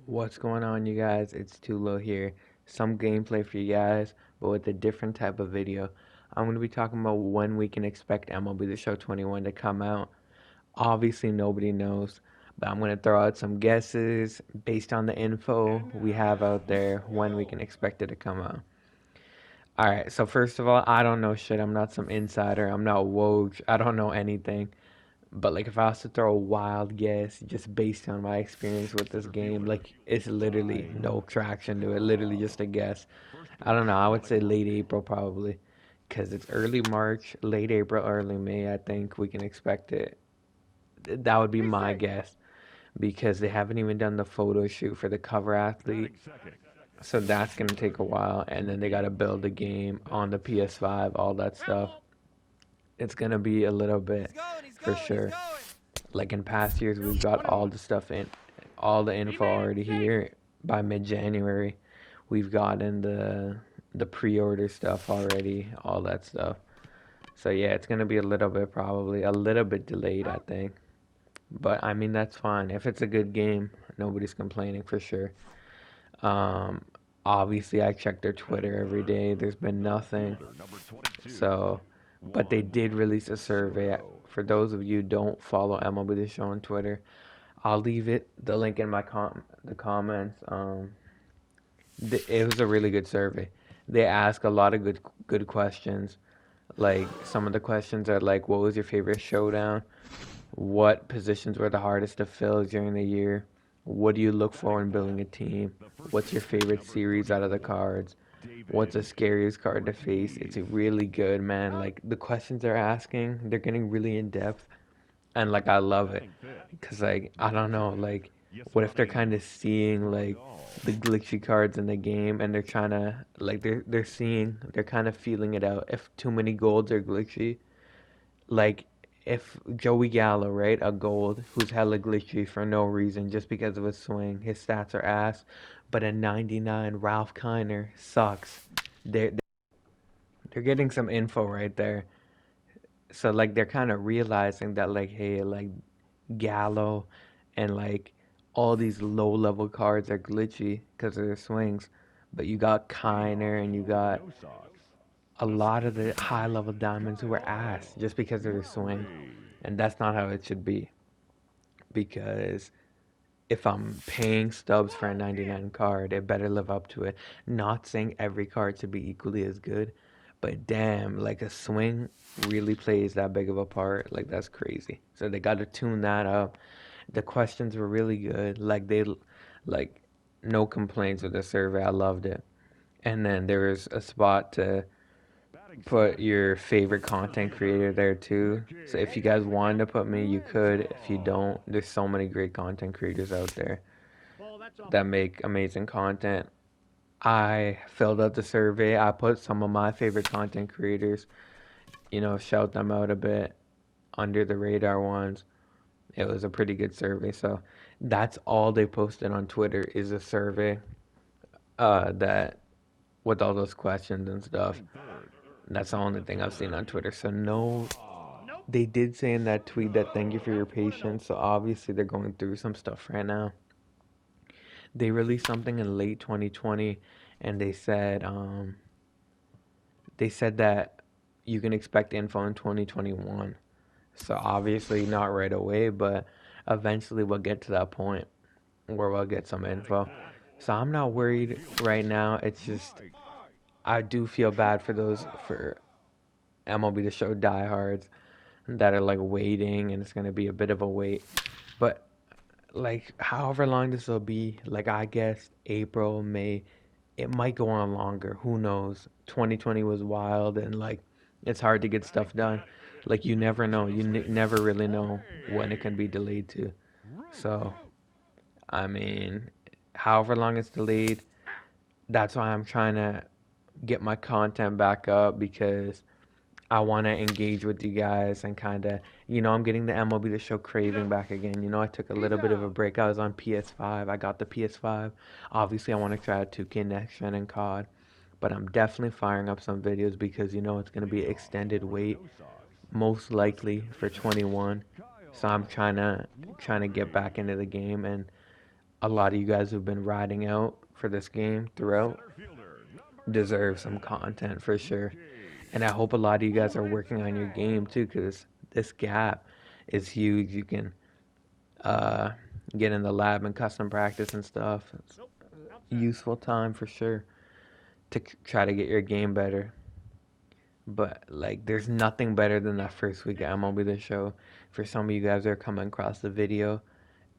What's going on, you guys? It's Tulo here. Some gameplay for you guys, but with a different type of video. I'm going to be talking about when we can expect MLB The Show 21 to come out. Obviously, nobody knows, but I'm going to throw out some guesses based on the info we have out there when we can expect it to come out. Alright, so first of all, I don't know shit. I'm not some insider. I'm not Woj. I don't know anything. But like if I was to throw a wild guess just based on my experience with this game, like it's literally no traction to it, literally just a guess. I don't know, I would say late April probably. Because it's early March, late April, early May, I think we can expect it. That would be my guess. Because they haven't even done the photo shoot for the cover athlete. So that's going to take a while. And then they got to build the game on the PS5, all that stuff. It's going to be a little bit for sure. Like in past years, we've got all the stuff in, all the info already here by mid-January. We've gotten the pre-order stuff already, all that stuff. So yeah, it's gonna be a little bit probably a little bit delayed, I think. But I mean that's fine. If it's a good game, nobody's complaining for sure. Um, Obviously I check their Twitter every day. There's been nothing. So, but they did release a survey. For those of you who don't follow MLB The Show on Twitter, I'll leave the link in the comments. It was a really good survey. They ask a lot of good questions. Like some of the questions are like, what was your favorite showdown? What positions were the hardest to fill during the year? What do you look for when building a team? What's your favorite series out of the cards? What's the scariest card to face? It's really good, man. Like the questions they're asking, they're getting really in depth, and like I love it, cause like I don't know, like what if they're kind of seeing like the glitchy cards in the game, and they're trying to like they're kind of feeling it out. If too many golds are glitchy, like if Joey Gallo, right, a gold who's hella glitchy for no reason, just because of his swing, his stats are ass, but a 99 Ralph Kiner sucks. They're getting some info right there. So like they're kind of realizing that like hey, like Gallo and like all these low level cards are glitchy because of their swings, but you got Kiner and you got a lot of the high level diamonds who are ass just because of their swing, and that's not how it should be. Because if I'm paying stubs for a 99 card, it better live up to it. Not saying every card should be equally as good, but damn, like a swing really plays that big of a part. Like that's crazy. So they got to tune that up. The questions were really good. Like, no complaints with the survey. I loved it. And then there was a spot to put your favorite content creator there too. So if you guys wanted to put me, you could. If you don't, there's so many great content creators out there that make amazing content. I filled out the survey. I put some of my favorite content creators, shout them out a bit under the radar ones. It was a pretty good survey. So that's all they posted on Twitter is a survey that with all those questions and stuff. That's the only thing I've seen on Twitter. So no, they did say in that tweet that thank you for your patience. So obviously they're going through some stuff right now. They released something in late 2020, and they said that you can expect info in 2021. So obviously not right away, but eventually we'll get to that point where we'll get some info. So I'm not worried right now. It's just I do feel bad for those for MLB The Show diehards that are like waiting, and it's gonna be a bit of a wait. But like however long this will be, like I guess April, May, it might go on longer. Who knows? 2020 was wild, and like it's hard to get stuff done. Like you never know. You never really know when it can be delayed to. So I mean, however long it's delayed, that's why I'm trying to get my content back up because I want to engage with you guys and kind of, I'm getting the MLB The Show craving back again. I took a little bit of a break. I was on PS5. I got the PS5. Obviously, I want to try out 2K Next Gen and COD, but I'm definitely firing up some videos because it's going to be extended wait, most likely for 21. So I'm trying to get back into the game, and a lot of you guys who've been riding out for this game throughout deserve some content for sure. And I hope a lot of you guys are working on your game too, because this gap is huge. You can uh, get in the lab and custom practice and stuff. It's useful time for sure to try to get your game better. But like, there's nothing better than that first week at MLB The Show. For some of you guys that are coming across the video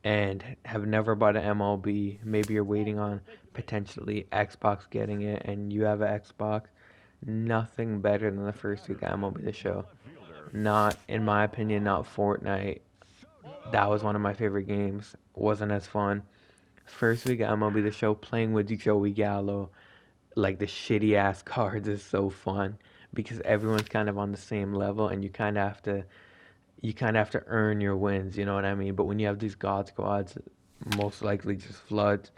and have never bought an MLB, maybe you're waiting on potentially Xbox getting it, and you have an Xbox. Nothing better than the first week at MLB The Show. Not, in my opinion, not Fortnite. That was one of my favorite games. Wasn't as fun. First week at MLB The Show, playing with Joey Gallo, like the shitty ass cards, is so fun because everyone's kind of on the same level, and you kind of have to earn your wins. You know what I mean? But when you have these God squads, most likely just floods.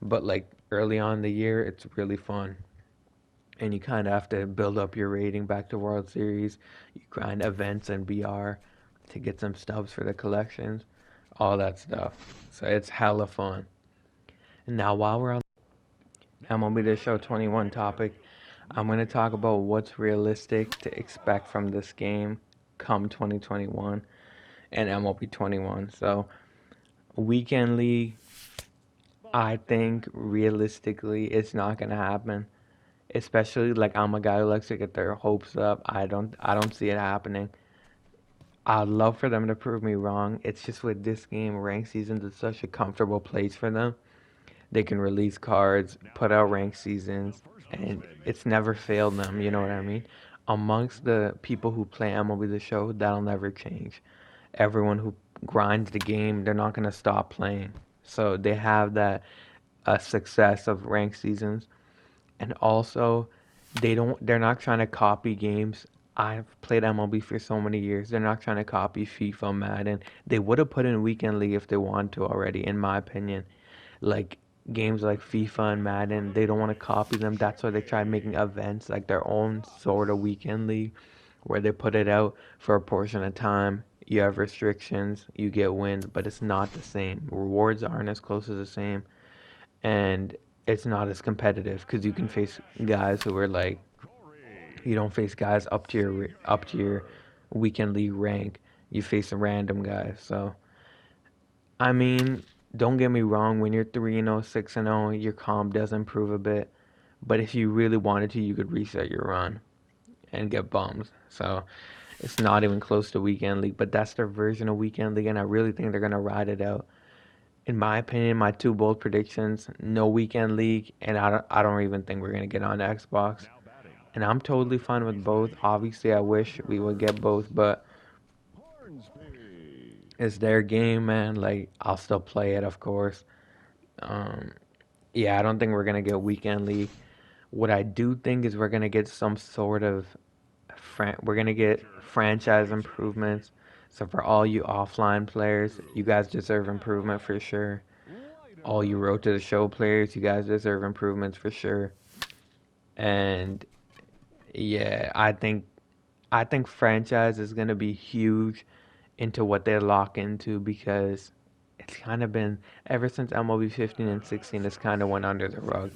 But like early on in the year, it's really fun, and you kind of have to build up your rating back to World Series. You grind events and BR to get some stubs for the collections, all that stuff. So it's hella fun. And now, while we're on MLB The Show 21 topic, I'm going to talk about what's realistic to expect from this game come 2021 and MLB 21. So, Weekend League, I think realistically it's not going to happen. Especially like I'm a guy who likes to get their hopes up. I don't see it happening. I'd love for them to prove me wrong. It's just with this game, ranked seasons is such a comfortable place for them. They can release cards, put out ranked seasons, and it's never failed them. You know what I mean? Amongst the people who play MLB The Show, that'll never change. Everyone who grinds the game, they're not gonna stop playing. So they have that success of ranked seasons, and also they're not trying to copy games. I've played MLB for so many years. They're not trying to copy FIFA, Madden. They would have put in Weekend League if they wanted to already, in my opinion. Like games like FIFA and Madden, they don't want to copy them. That's why they try making events like their own sort of Weekend League where they put it out for a portion of time. You have restrictions, you get wins, but it's not the same. Rewards aren't as close as the same, and it's not as competitive because you can face guys who are like, you don't face guys up to your Weekend League rank. You face a random guy. So I mean, don't get me wrong, when you're 3-0, 6-0, your comp does improve a bit. But if you really wanted to, you could reset your run and get bums. So it's not even close to Weekend League, but that's their version of Weekend League, and I really think they're going to ride it out. In my opinion, my two bold predictions, no Weekend League, and I don't even think we're going to get on Xbox. And I'm totally fine with both. Obviously, I wish we would get both, but it's their game, man. Like, I'll still play it, of course. Um, yeah, I don't think we're gonna get Weekend League. What I do think is we're gonna get some sort of we're gonna get franchise improvements. So for all you offline players, you guys deserve improvement for sure. All you Road to the Show players, you guys deserve improvements for sure. And yeah, I think franchise is gonna be huge into what they lock into because it's kind of been ever since MLB 15 and 16, it's kind of went under the rug.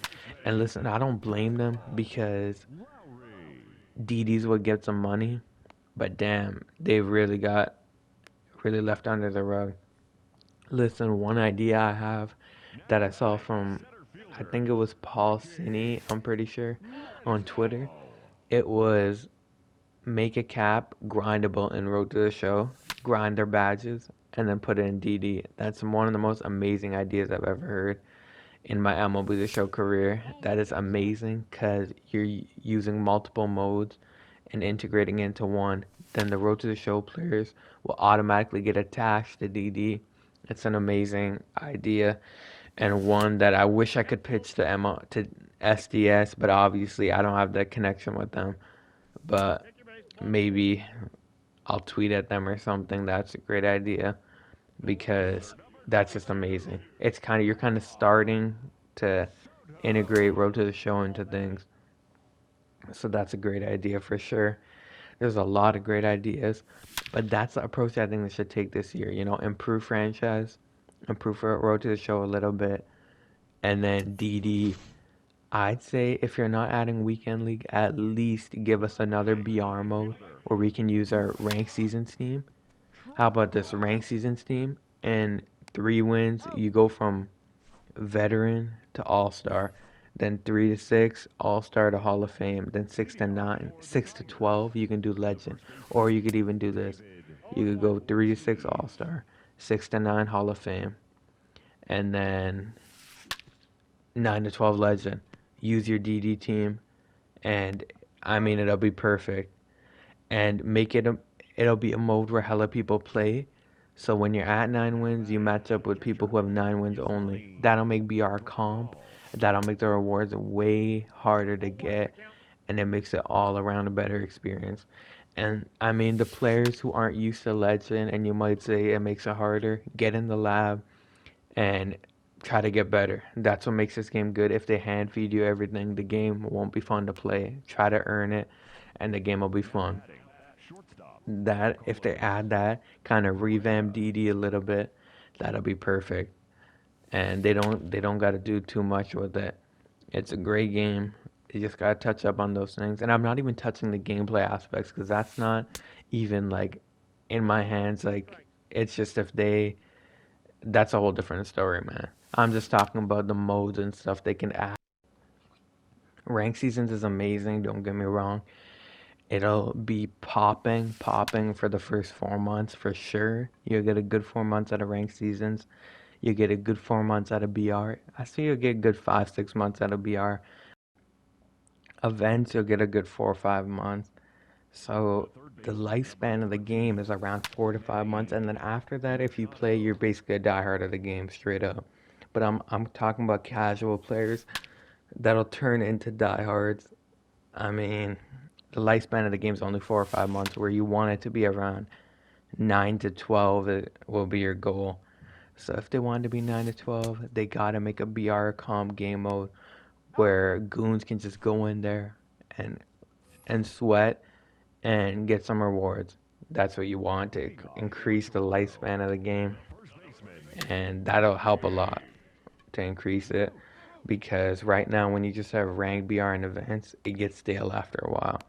And listen, I don't blame them because DD's would get some money, but damn, they got really left under the rug. Listen, one idea I have that I saw from, I think it was Paul Cini, I'm pretty sure, on Twitter. It was make a cap grindable in Road to the Show, grind their badges, and then put it in DD. That's one of the most amazing ideas I've ever heard in my MLB The Show career. That is amazing because you're using multiple modes and integrating into one. Then the Road to the Show players will automatically get attached to DD. It's an amazing idea and one that I wish I could pitch to SDS, but obviously I don't have that connection with them. But maybe I'll tweet at them or something. That's a great idea because that's just amazing. It's kind of you're kind of starting to integrate Road to the Show into things. So that's a great idea for sure. There's a lot of great ideas, but that's the approach I think they should take this year. Improve franchise, improve for Road to the Show a little bit. And then DD, I'd say if you're not adding Weekend League, at least give us another BR mode where we can use our rank seasons team. How about this rank seasons team? And 3 wins, you go from veteran to all star. Then 3 to 6, all star to Hall of Fame. Then 6 to 9, 6 to 12, you can do legend. Or you could even do this. You could go 3 to 6 all star, 6 to 9 Hall of Fame, and then 9 to 12 legend. Use your DD team, and I mean it'll be perfect. And make it it'll be a mode where hella people play. So when you're at 9 wins, you match up with people who have 9 wins only. That'll make BR comp. That'll make the rewards way harder to get, and it makes it all around a better experience. And I mean, the players who aren't used to Legend, and you might say it makes it harder, get in the lab and try to get better. That's what makes this game good. If they hand feed you everything, the game won't be fun to play. Try to earn it, and the game will be fun. That if they add that kind of revamp DD a little bit, that'll be perfect. And they don't got to do too much with it. It's a great game. You just gotta touch up on those things. And I'm not even touching the gameplay aspects because that's not even like in my hands. Like it's just if they, that's a whole different story, man. I'm just talking about the modes and stuff they can add. Rank seasons is amazing. Don't get me wrong. It'll be popping for the first 4 months for sure. You'll get a good 4 months out of rank seasons. You get a good 4 months out of BR. I see you'll get good 5, 6 months out of BR. Events, you'll get a good 4 or 5 months. So the lifespan of the game is around 4 to 5 months, and then after that, if you play, you're basically a diehard of the game straight up. But I'm talking about casual players that'll turn into diehards. I mean, the lifespan of the game is only 4 or 5 months, where you want it to be around 9 to 12. It will be your goal. So if they want to be 9 to 12, they gotta make a BR comp game mode where goons can just go in there and sweat and get some rewards. That's what you want to increase the lifespan of the game, and that'll help a lot to increase it because right now when you just have ranked BR and events, it gets stale after a while.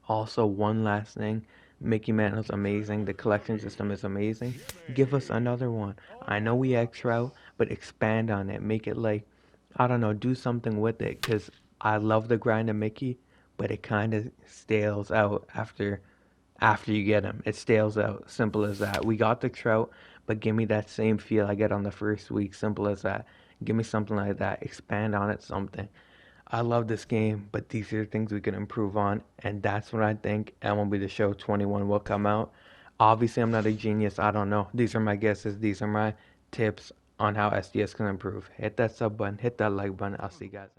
Also, one last thing, Mickey Mantle's amazing. The collection system is amazing. Give us another one. I know we extra out, but expand on it. Make it like, I don't know, do something with it. Because I love the grind of Mickey, but it kind of stales out after you get him. It stales out. Simple as that. We got the trout, but give me that same feel I get on the first week. Simple as that. Give me something like that. Expand on it, something. I love this game, but these are things we can improve on, and that's when I think MLB The Show 21 will come out. Obviously, I'm not a genius. I don't know. These are my guesses. These are my tips on how SDS can improve. Hit that sub button, hit that like button. I'll see you guys.